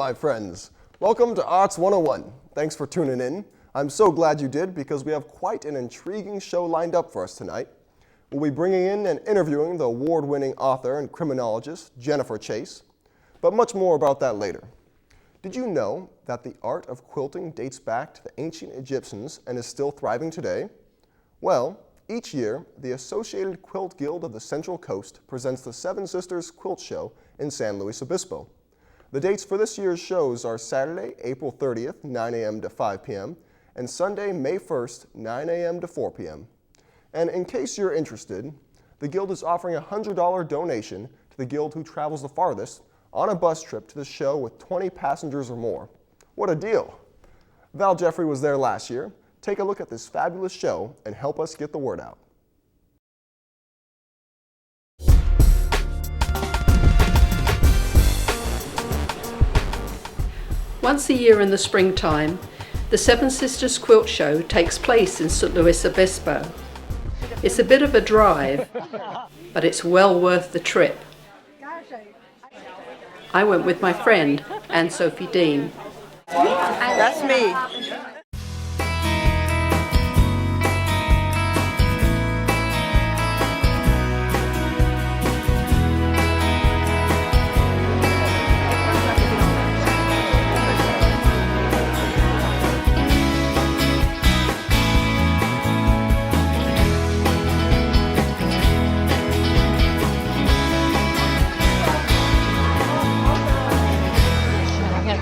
my friends. Welcome to Arts 101. Thanks for tuning in. I'm so glad you did because we have quite an intriguing show lined up for us tonight. We'll be bringing in and interviewing the award-winning author and criminologist, Jennifer Chase. But much more about that later. Did you know that the art of quilting dates back to the ancient Egyptians and is still thriving today? Well, each year, the Associated Quilt Guild of the Central Coast presents the Seven Sisters Quilt Show in San Luis Obispo. The dates for this year's shows are Saturday, April 30th, 9 a.m. to 5 p.m., and Sunday, May 1st, 9 a.m. to 4 p.m. And in case you're interested, the Guild is offering a $100 donation to the Guild who travels the farthest on a bus trip to the show with 20 passengers or more. What a deal! Val Jeffrey was there last year. Take a look at this fabulous show and help us get the word out. Once a year in the springtime, the Seven Sisters Quilt Show takes place in San Luis Obispo. It's a bit of a drive, but it's well worth the trip. I went with my friend, Anne-Sophie Dean. That's me.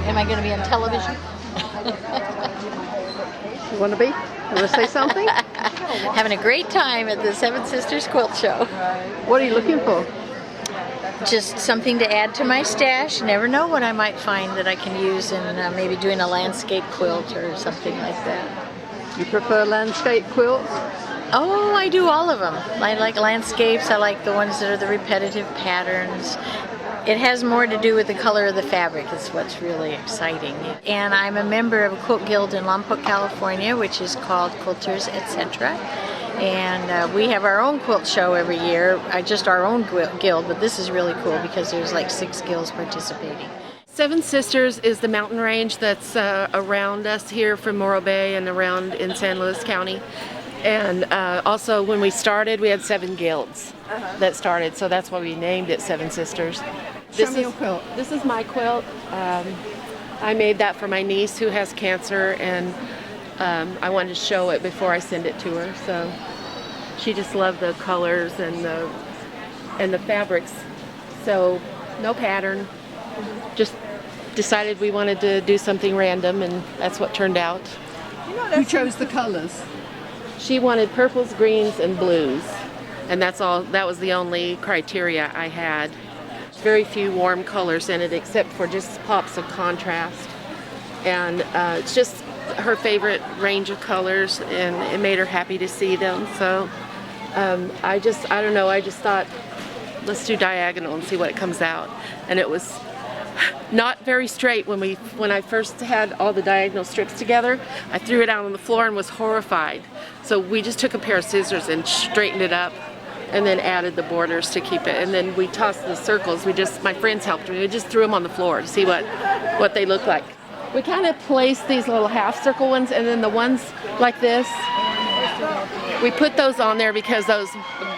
Am I going to be on television? You want to be? Want to say something? Having a great time at the Seven Sisters Quilt Show. What are you looking for? Just something to add to my stash. Never know what I might find that I can use in maybe doing a landscape quilt or something like that. You prefer landscape quilts? Oh, I do all of them. I like landscapes. I like the ones that are the repetitive patterns. It has more to do with the color of the fabric is what's really exciting. And I'm a member of a quilt guild in Lompoc, California, which is called Quilters, Etc. And we have our own quilt show every year, just our own guild, but this is really cool because there's like 6 guilds participating. Seven Sisters is the mountain range that's around us here from Morro Bay and around in San Luis County. And also when we started, we had 7 guilds that started, so that's why we named it Seven Sisters. Show me your quilt. This is my quilt. I made that for my niece who has cancer, and I wanted to show it before I send it to her. So she just loved the colors and the fabrics. So no pattern. Just decided we wanted to do something random, and that's what turned out. Who chose the colors? She wanted purples, greens, and blues, and that's all. That was the only criteria I had. Very few warm colors in it, except for just pops of contrast. And it's just her favorite range of colors, and it made her happy to see them. So I don't know. I just thought, let's do diagonal and see what it comes out. And it was not very straight when I first had all the diagonal strips together. I threw it out on the floor and was horrified. So we just took a pair of scissors and straightened it up, and then added the borders to keep it. And then we tossed the circles. My friends helped me. We just threw them on the floor to see what they look like. We kind of placed these little half circle ones, and then the ones like this, we put those on there because those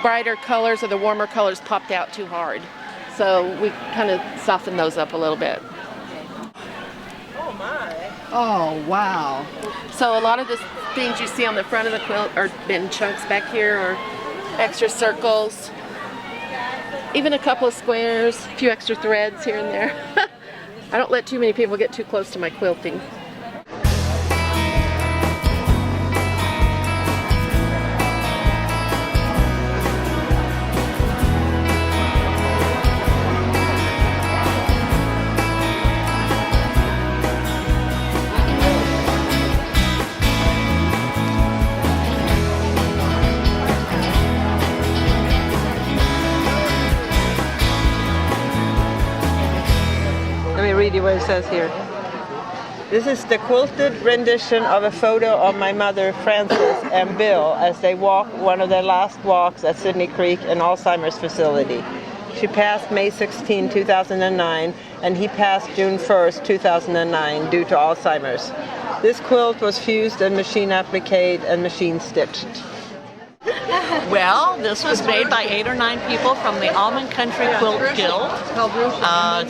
brighter colors or the warmer colors popped out too hard. So we kind of softened those up a little bit. Oh my! Oh, wow. So a lot of the things you see on the front of the quilt are in chunks back here, or extra circles, even a couple of squares, a few extra threads here and there. I don't let too many people get too close to my quilting. Read you what it says here. This is the quilted rendition of a photo of my mother, Frances, and Bill as they walk one of their last walks at Sydney Creek, an Alzheimer's facility. She passed May 16, 2009, and he passed June 1st, 2009 due to Alzheimer's. This quilt was fused and machine appliqued and machine stitched. Well, this was made by 8 or 9 people from the Almond Country Quilt Guild.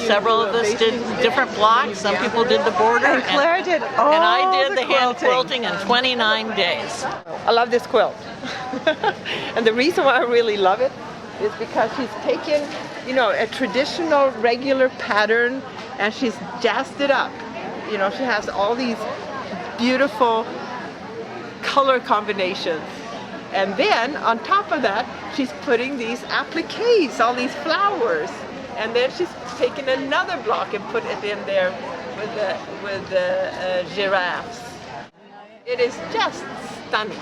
Several of us did different blocks. Some people did the border. And Claire did all and I did the hand quilting. quilting in 29 days. I love this quilt. And the reason why I really love it is because she's taken, you know, a traditional regular pattern and she's jazzed it up. You know, she has all these beautiful color combinations. And then on top of that, she's putting these appliques, all these flowers. And then she's taken another block and put it in there with the giraffes. It is just stunning.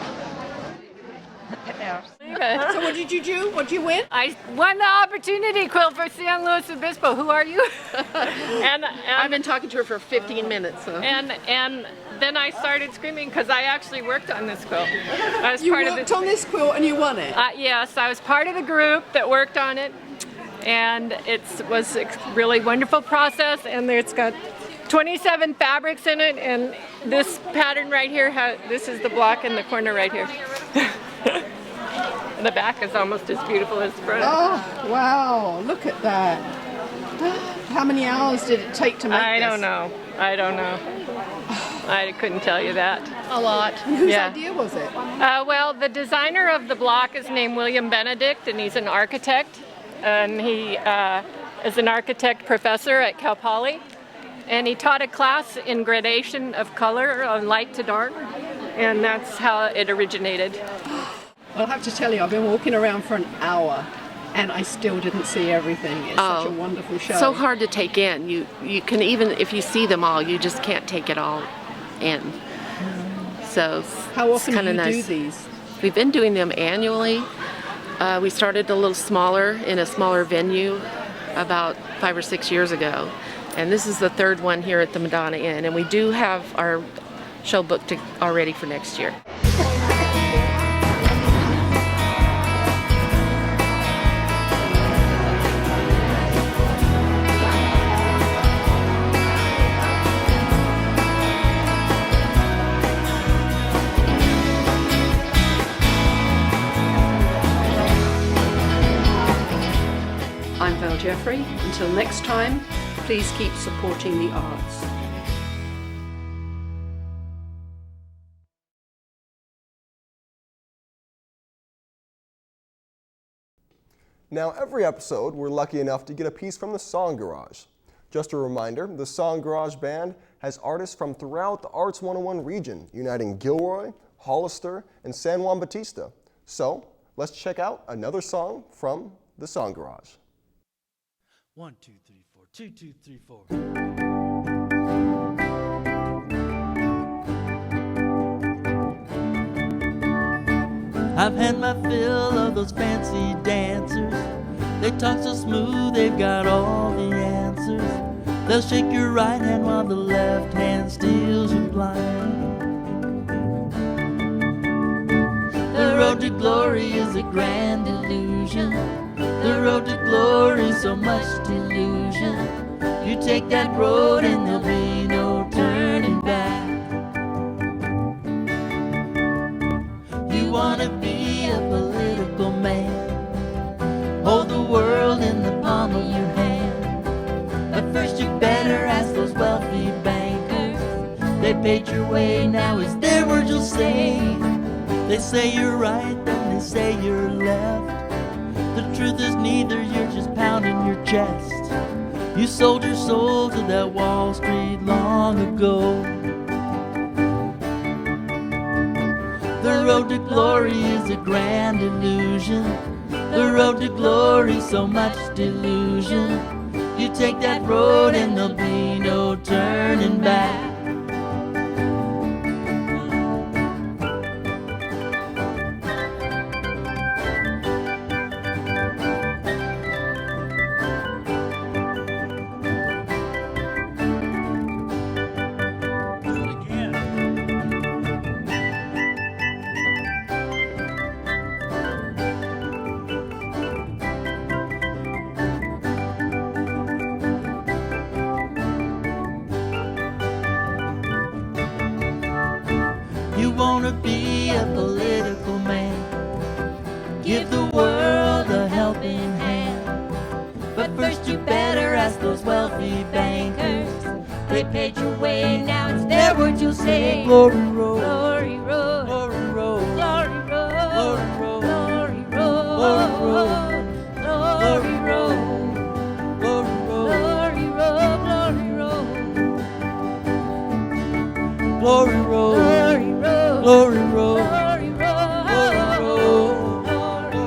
So what did you do? What did you win? I won the opportunity quilt for San Luis Obispo. Who are you? and I've been talking to her for 15 minutes. So. and then I started screaming because I actually worked on this quilt. I was You part worked of the, on this quilt and you won it? yes, I was part of the group that worked on it, and it was a really wonderful process. And it's got 27 fabrics in it, and this pattern right here, this is the block in the corner right here. And the back is almost as beautiful as the front. Oh, wow. Look at that. How many hours did it take to make I this? don't know. I couldn't tell you that. A lot. And whose Yeah. idea was it? Well, the designer of the block is named William Benedict, and he's an architect. And he is an architect professor at Cal Poly. And he taught a class in gradation of color on light to dark. And that's how it originated. I'll have to tell you, I've been walking around for an hour and I still didn't see everything. It's such a wonderful show. So hard to take in. You can, even if you see them all, you just can't take it all in. So How it's often do kinda you nice. do these? We've been doing them annually. We started a little smaller in a smaller venue about 5 or 6 years ago. And this is the third one here at the Madonna Inn. And we do have our show booked already for next year. I'm Val Jeffrey. Until next time, please keep supporting the arts. Now, every episode, we're lucky enough to get a piece from the Song Garage. Just a reminder, the Song Garage Band has artists from throughout the Arts 101 region, uniting Gilroy, Hollister, and San Juan Bautista. So, let's check out another song from the Song Garage. 1, 2, 3, 4. 2, 2, 3, 4. I've had my fill of those fancy dancers. They talk so smooth, they've got all the answers. They'll shake your right hand while the left hand steals your blind. The road to glory is a grand illusion. The road to glory, so much delusion. You take that road and there'll be no turning back. You wanna be a political man, hold the world in the palm of your hand. But first you better ask those wealthy bankers. They paid your way, now it's their words you'll say. They say you're right, then they say you're left. The truth is neither, you're just pounding your chest. You sold your soul to that Wall Street long ago. The road to glory is a grand illusion. The road to glory, so much delusion. You take that road and there'll be no turning back. give the world a helping hand. But first you better ask those wealthy bankers. They paid your way, now it's their word you'll say. Glory road, glory road, glory road, glory road, glory road, glory road, glory road, glory road, glory road, glory road, glory road, glory road, glory road, glory road, glory road,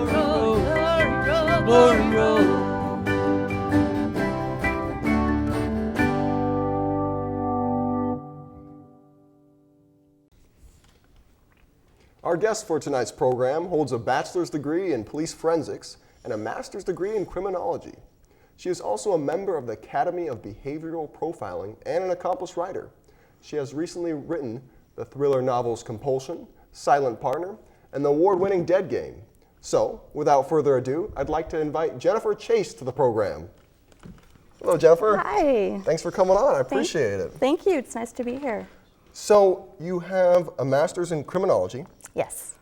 glory road, glory road. Our guest for tonight's program holds a bachelor's degree in police forensics and a master's degree in criminology. She is also a member of the Academy of Behavioral Profiling and an accomplished writer. She has recently written the thriller novels Compulsion, Silent Partner, and the award-winning Dead Game. So, without further ado, I'd like to invite Jennifer Chase to the program. Hello, Jennifer. Hi. Thanks for coming on. I appreciate it. Thank you. It's nice to be here. So, you have a master's in criminology. Yes.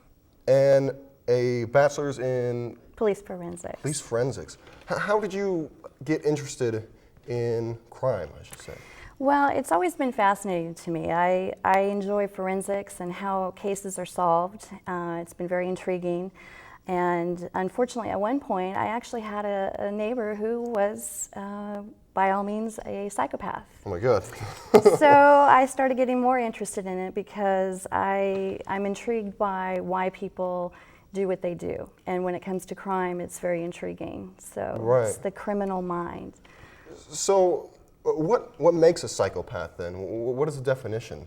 And a bachelor's in Police forensics. police forensics. How did you get interested in crime, I should say? Well, it's always been fascinating to me. I enjoy forensics and how cases are solved. It's been very intriguing. And unfortunately, at one point, I actually had a neighbor who was, by all means, a psychopath. Oh my God. So I started getting more interested in it because I'm intrigued by why people do what they do. And when it comes to crime, it's very intriguing. So it's the criminal mind. So what makes a psychopath then? What is the definition?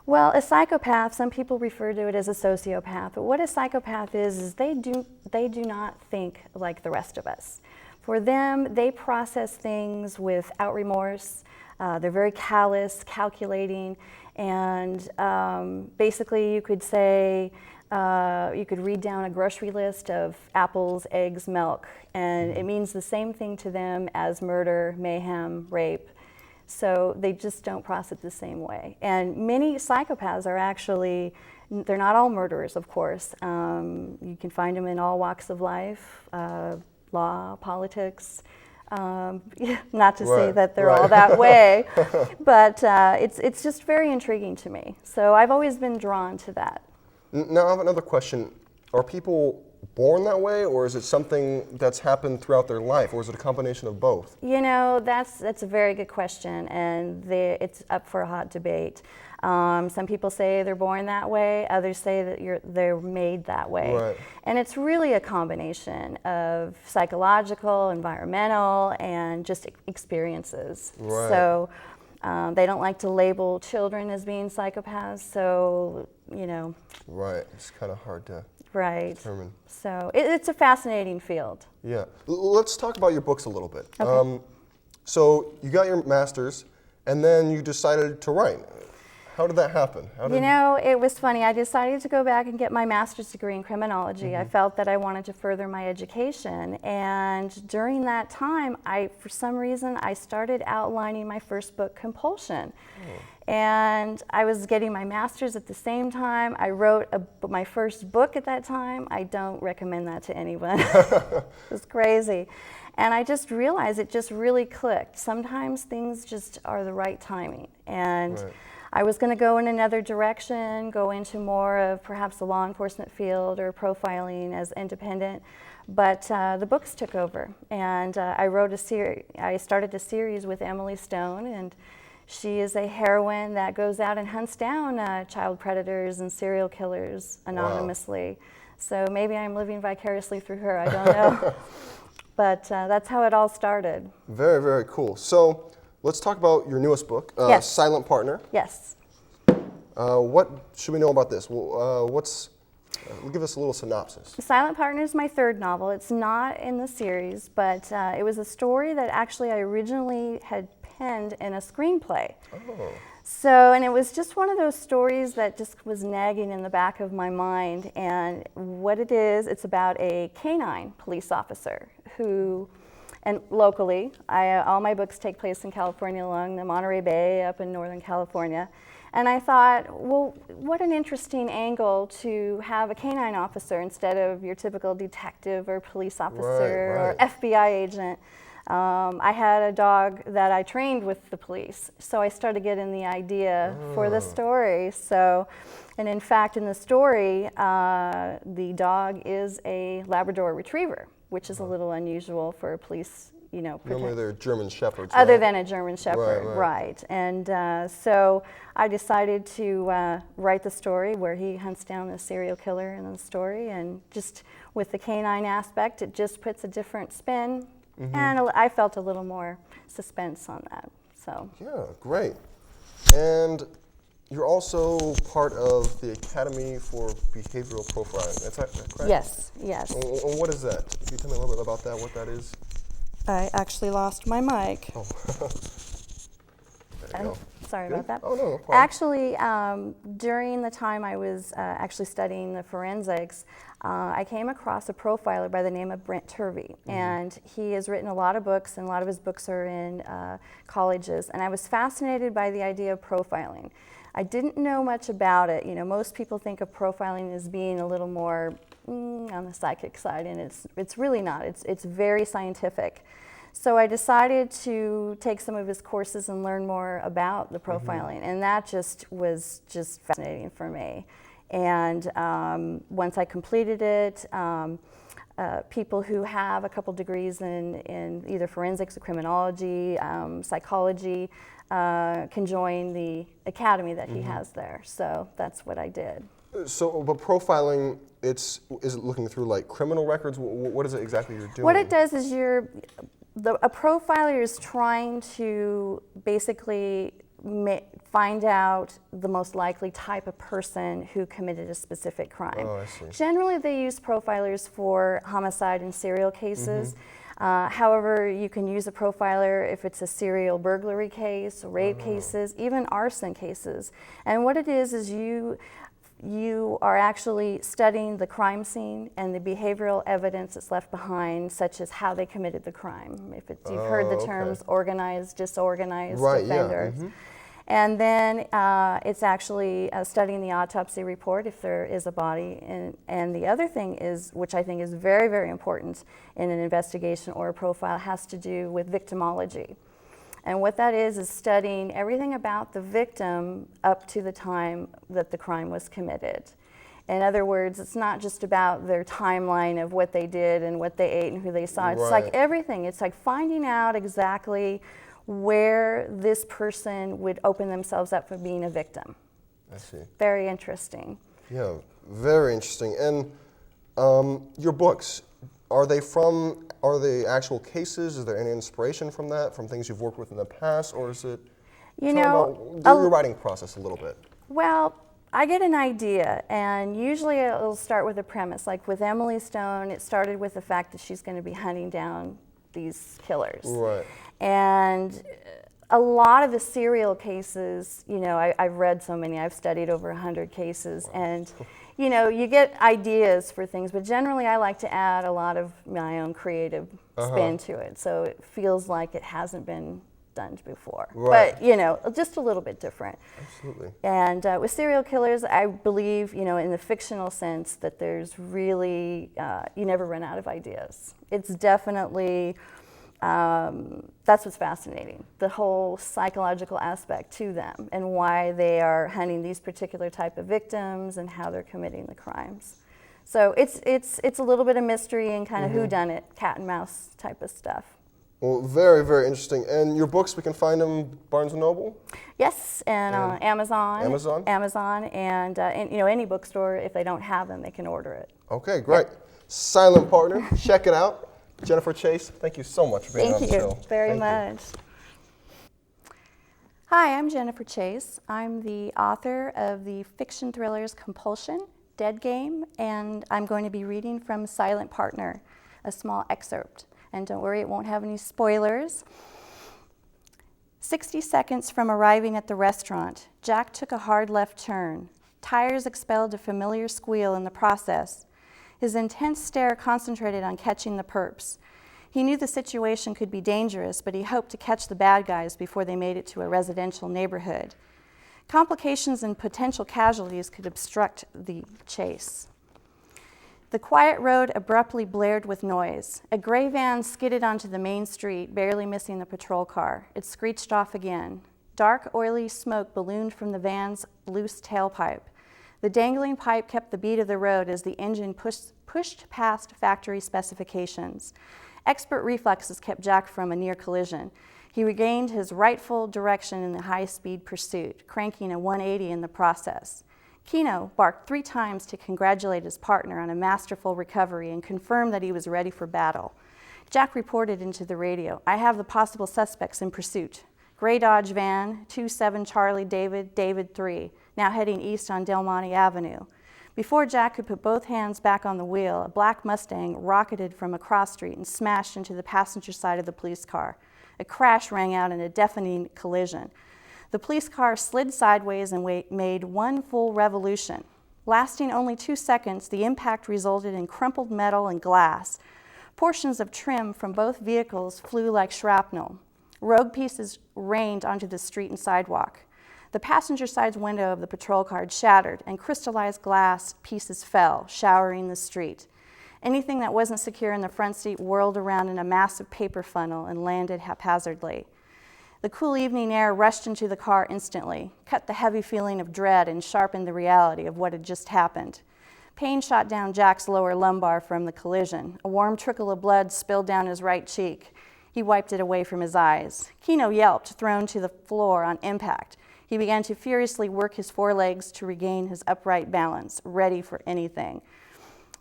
Well, a psychopath, some people refer to it as a sociopath, but what a psychopath is they do not think like the rest of us. For them, they process things without remorse. They're very callous, calculating, and basically you could say, you could read down a grocery list of apples, eggs, milk, and it means the same thing to them as murder, mayhem, rape. So they just don't process it the same way. And many psychopaths are actually, they're not all murderers, of course. You can find them in all walks of life, law, politics. Not to say that they're all that way, but it's just very intriguing to me. So I've always been drawn to that. Now I have another question. Are people born that way, or is it something that's happened throughout their life, or is it a combination of both? You know, that's a very good question, and it's up for a hot debate. Some people say they're born that way, others say that they're made that way. Right. And it's really a combination of psychological, environmental, and just experiences. Right. So they don't like to label children as being psychopaths, so, you know. Right, it's kind of hard to determine. So it's a fascinating field. Yeah. Let's talk about your books a little bit. Okay. So you got your master's, and then you decided to write. How did that happen? You know, it was funny. I decided to go back and get my master's degree in criminology. I felt that I wanted to further my education. And during that time, for some reason, I started outlining my first book, Compulsion. And I was getting my master's at the same time. I wrote my first book at that time. I don't recommend that to anyone. It was crazy. And I just realized it just really clicked. Sometimes things just are the right timing. And I was going to go in another direction, go into more of perhaps the law enforcement field or profiling as independent, but the books took over. And I started a series with Emily Stone, and she is a heroine that goes out and hunts down child predators and serial killers anonymously. Wow. So maybe I'm living vicariously through her, I don't know. But that's how it all started. Very, very cool. So let's talk about your newest book, Silent Partner. Yes. What should we know about this? Give us a little synopsis. Silent Partner is my third novel. It's not in the series, but it was a story that actually I originally had penned in a screenplay. Oh. So, and it was just one of those stories that just was nagging in the back of my mind. And what it is, it's about a canine police officer who, and locally, all my books take place in California along the Monterey Bay up in Northern California. And I thought, well, what an interesting angle to have a canine officer instead of your typical detective or police officer Right, or FBI agent. I had a dog that I trained with the police, so I started getting the idea for the story. So, and in fact, in the story, the dog is a Labrador Retriever, which is a little unusual for a police, you know. Normally they're German Shepherds, Other right? than a German Shepherd, Right. And so I decided to write the story where he hunts down the serial killer in the story, and just with the canine aspect, it just puts a different spin. And I felt a little more suspense on that. So Yeah, great. And you're also part of the Academy for Behavioral Profiling. Is that correct? yes, yes. And what is that? Can you tell me a little bit about that, what that is? I actually lost my mic. Oh. There you go. Sorry Good? about that. Oh, no problem. Actually, during the time I was actually studying the forensics, I came across a profiler by the name of Brent Turvey, and he has written a lot of books, and a lot of his books are in colleges, and I was fascinated by the idea of profiling. I didn't know much about it. You know, most people think of profiling as being a little more on the psychic side, and it's really not. It's very scientific. So I decided to take some of his courses and learn more about the profiling, and that just was just fascinating for me. And once I completed it, people who have a couple degrees in either forensics or criminology, psychology, can join the academy that he has there. So that's what I did. So, but profiling, is it looking through like criminal records? What is it exactly you're doing? What it does is a profiler is trying to basically find out the most likely type of person who committed a specific crime. Oh, I see. Generally, they use profilers for homicide and serial cases. However, you can use a profiler if it's a serial burglary case, rape cases, even arson cases. And what it is you are actually studying the crime scene and the behavioral evidence that's left behind, such as how they committed the crime. If you've heard the terms organized, disorganized offender. And then it's actually studying the autopsy report if there is a body. And the other thing is, which I think is very, very important in an investigation or a profile, has to do with victimology. And what that is studying everything about the victim up to the time that the crime was committed. In other words, it's not just about their timeline of what they did and what they ate and who they saw. It's like everything. It's like finding out exactly where this person would open themselves up for being a victim. I see. Very interesting. Yeah, very interesting. And your books, are they actual cases? Is there any inspiration from that, from things you've worked with in the past, or is it? You Tell know, me about your writing process a little bit. Well, I get an idea, and usually it'll start with a premise. Like with Emily Stone, it started with the fact that she's going to be hunting down these killers. Right. And a lot of the serial cases, you know, I've read so many, I've studied over 100 cases, and you know, you get ideas for things, but generally I like to add a lot of my own creative spin to it, so it feels like it hasn't been done before. Right. But, you know, just a little bit different. Absolutely. And with serial killers, I believe, you know, in the fictional sense that there's really, you never run out of ideas. It's definitely, that's what's fascinating, the whole psychological aspect to them and why they are hunting these particular type of victims and how they're committing the crimes. So it's a little bit of mystery and kind of whodunit, cat and mouse type of stuff. Well, very, very interesting. And your books, we can find them Barnes & Noble? Yes, and Amazon. Amazon? And you know, any bookstore, if they don't have them, they can order it. Okay, great. Silent Partner, check it out. Jennifer Chase, thank you so much for being on the show. Thank you very much. Hi, I'm Jennifer Chase. I'm the author of the fiction thrillers Compulsion, Dead Game, and I'm going to be reading from Silent Partner, a small excerpt. And don't worry, it won't have any spoilers. 60 seconds from arriving at the restaurant, Jack took a hard left turn. Tires expelled a familiar squeal in the process. His intense stare concentrated on catching the perps. He knew the situation could be dangerous, but he hoped to catch the bad guys before they made it to a residential neighborhood. Complications and potential casualties could obstruct the chase. The quiet road abruptly blared with noise. A gray van skidded onto the main street, barely missing the patrol car. It screeched off again. Dark, oily smoke ballooned from the van's loose tailpipe. The dangling pipe kept the beat of the road as the engine pushed past factory specifications. Expert reflexes kept Jack from a near collision. He regained his rightful direction in the high-speed pursuit, cranking a 180 in the process. Kino barked 3 times to congratulate his partner on a masterful recovery and confirm that he was ready for battle. Jack reported into the radio, "I have the possible suspects in pursuit. Gray Dodge van, 27 Charlie David, David 3, now heading east on Del Monte Avenue." Before Jack could put both hands back on the wheel, a black Mustang rocketed from a cross street and smashed into the passenger side of the police car. A crash rang out in a deafening collision. The police car slid sideways and made one full revolution. Lasting only 2 seconds, the impact resulted in crumpled metal and glass. Portions of trim from both vehicles flew like shrapnel. Rogue pieces rained onto the street and sidewalk. The passenger side window of the patrol car shattered, and crystallized glass pieces fell, showering the street. Anything that wasn't secure in the front seat whirled around in a massive paper funnel and landed haphazardly. The cool evening air rushed into the car instantly, cut the heavy feeling of dread and sharpened the reality of what had just happened. Pain shot down Jack's lower lumbar from the collision. A warm trickle of blood spilled down his right cheek. He wiped it away from his eyes. Kino yelped, thrown to the floor on impact. He began to furiously work his forelegs to regain his upright balance, ready for anything.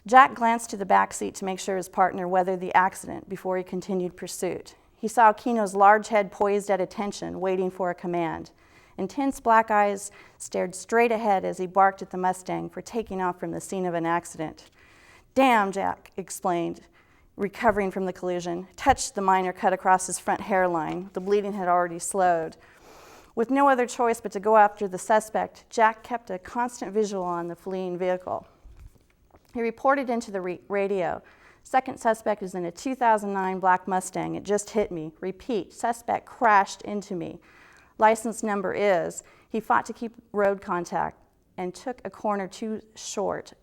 Jack glanced to the back seat to make sure his partner weathered the accident before he continued pursuit. He saw Kino's large head poised at attention, waiting for a command. Intense black eyes stared straight ahead as he barked at the Mustang for taking off from the scene of an accident. "Damn," Jack explained, recovering from the collision, touched the minor cut across his front hairline. The bleeding had already slowed. With no other choice but to go after the suspect, Jack kept a constant visual on the fleeing vehicle. He reported into the radio, "Second suspect is in a 2009 black Mustang. It just hit me. Repeat, suspect crashed into me. License number is." He fought to keep road contact and took a corner too short.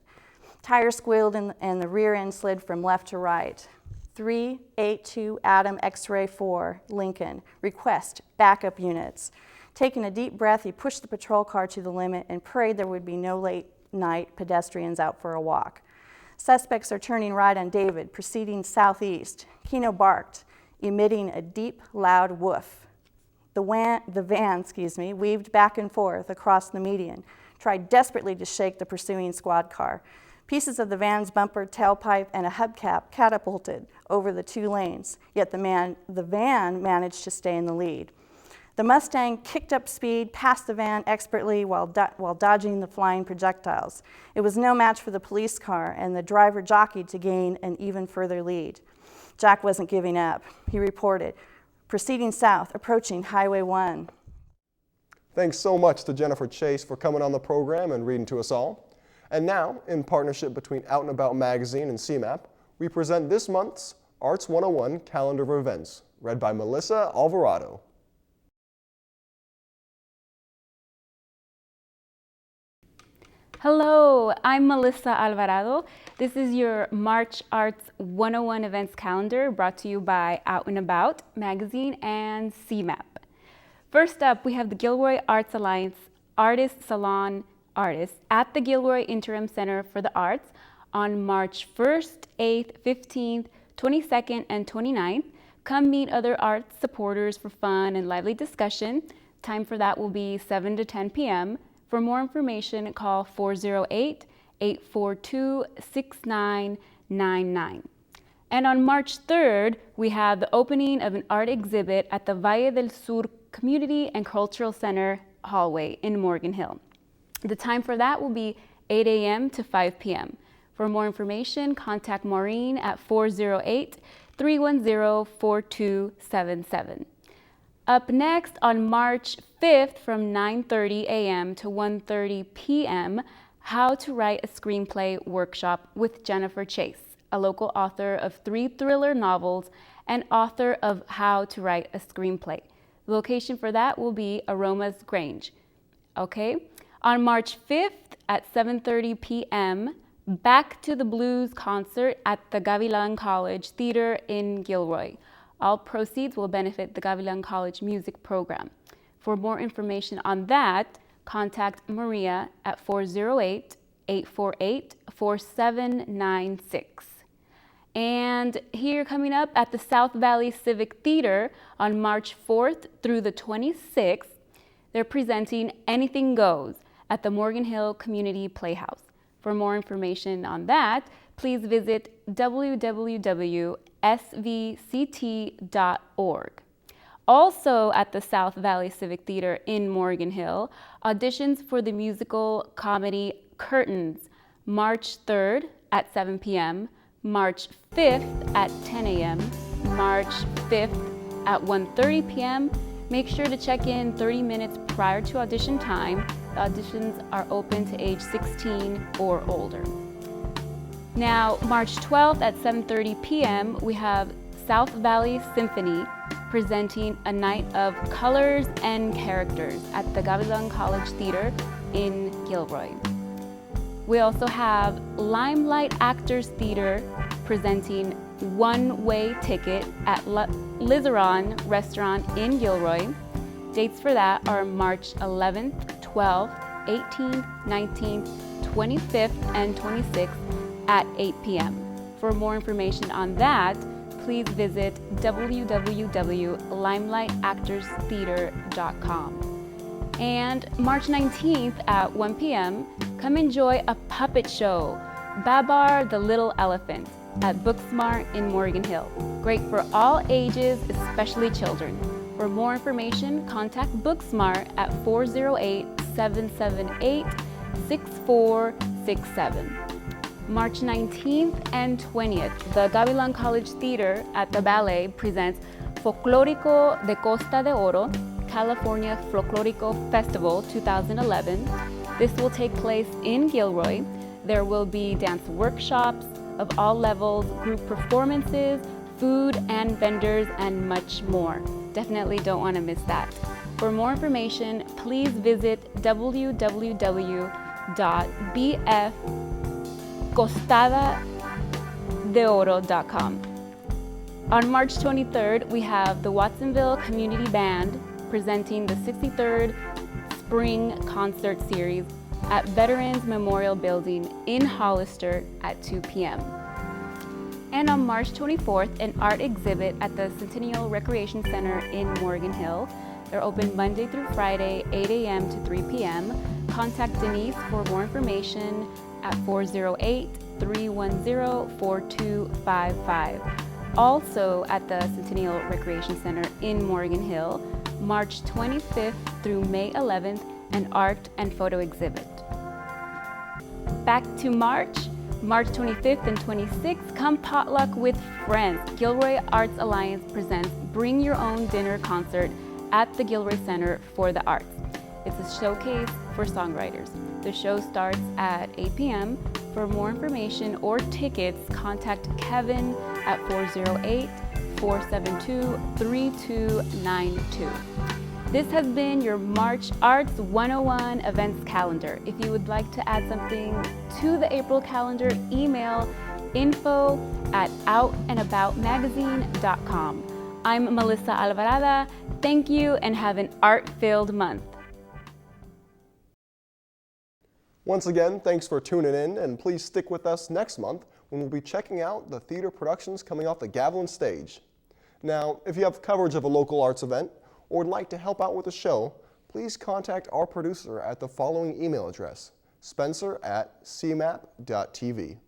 Tires squealed and the rear end slid from left to right. 382 Adam X-Ray 4, Lincoln. Request backup units. Taking a deep breath, he pushed the patrol car to the limit and prayed there would be no late night pedestrians out for a walk. Suspects are turning right on David, proceeding southeast. Kino barked, emitting a deep, loud woof. The van, weaved back and forth across the median, tried desperately to shake the pursuing squad car. Pieces of the van's bumper, tailpipe, and a hubcap catapulted over the 2 lanes, yet the van managed to stay in the lead. The Mustang kicked up speed past the van expertly while dodging the flying projectiles. It was no match for the police car, and the driver jockeyed to gain an even further lead. Jack wasn't giving up. He reported, "Proceeding south, approaching Highway 1. Thanks so much to Jennifer Chase for coming on the program and reading to us all. And now, in partnership between Out and About Magazine and CMAP, we present this month's Arts 101 calendar of events, read by Melissa Alvarado. Hello, I'm Melissa Alvarado. This is your March Arts 101 events calendar brought to you by Out and About Magazine and CMAP. First up, we have the Gilroy Arts Alliance Artist Salon Artists at the Gilroy Interim Center for the Arts on March 1st, 8th, 15th, 22nd, and 29th. Come meet other arts supporters for fun and lively discussion. Time for that will be 7 to 10 p.m. For more information, call 408-842-6999. And on March 3rd, we have the opening of an art exhibit at the Valle del Sur Community and Cultural Center hallway in Morgan Hill. The time for that will be 8 a.m. to 5 p.m. For more information, contact Maureen at 408-310-4277. Up next on March 5th from 9:30 a.m. to 1:30 p.m., How to Write a Screenplay workshop with Jennifer Chase, a local author of 3 thriller novels and author of How to Write a Screenplay. The location for that will be Aromas Grange. okay? On March 5th at 7:30 p.m., Back to the Blues concert at the Gavilan College Theater in Gilroy. All proceeds will benefit the Gavilan College music program. For more information on that, contact Maria at 408-848-4796. And here coming up at the South Valley Civic Theater on March 4th through the 26th, they're presenting Anything Goes at the Morgan Hill Community Playhouse. For more information on that, please visit www.svct.org. Also at the South Valley Civic Theater in Morgan Hill, auditions for the musical comedy Curtains, March 3rd at 7 p.m., March 5th at 10 a.m., March 5th at 1:30 p.m. Make sure to check in 30 minutes prior to audition time. The auditions are open to age 16 or older. Now, March 12th at 7:30 p.m., we have South Valley Symphony presenting A Night of Colors and Characters at the Gavilan College Theater in Gilroy. We also have Limelight Actors Theater presenting One Way Ticket at Lizeron Restaurant in Gilroy. Dates for that are March 11th, 12th, 18th, 19th, 25th, and 26th at 8 p.m. For more information on that, please visit www.limelightactorstheater.com. And March 19th at 1 p.m., come enjoy a puppet show, Babar the Little Elephant, at Booksmart in Morgan Hill. Great for all ages, especially children. For more information, contact Booksmart at 408-778-6467. March 19th and 20th, the Gavilan College Theater at the Ballet presents Folclórico de Costa de Oro, California Folklorico Festival 2011. This will take place in Gilroy. There will be dance workshops of all levels, group performances, food and vendors, and much more. Definitely don't want to miss that. For more information, please visit www.bfcostadadeoro.com. On March 23rd, we have the Watsonville Community Band presenting the 63rd Spring Concert Series at Veterans Memorial Building in Hollister at 2 p.m. And on March 24th, an art exhibit at the Centennial Recreation Center in Morgan Hill. They're open Monday through Friday, 8 a.m. to 3 p.m. Contact Denise for more information at 408-310-4255. Also at the Centennial Recreation Center in Morgan Hill, March 25th through May 11th, an art and photo exhibit. Back to March 25th and 26th, come potluck with friends. Gilroy Arts Alliance presents Bring Your Own Dinner concert at the Gilroy Center for the Arts. It's a showcase for songwriters. The show starts at 8 p.m. For more information or tickets, contact Kevin at 408-472-3292. This has been your March Arts 101 events calendar. If you would like to add something to the April calendar, email info@outandaboutmagazine.com. I'm Melissa Alvarada. Thank you and have an art-filled month. Once again, thanks for tuning in, and please stick with us next month when we'll be checking out the theater productions coming off the Gavilan stage. Now, if you have coverage of a local arts event or would like to help out with the show, please contact our producer at the following email address, spencer@cmap.tv.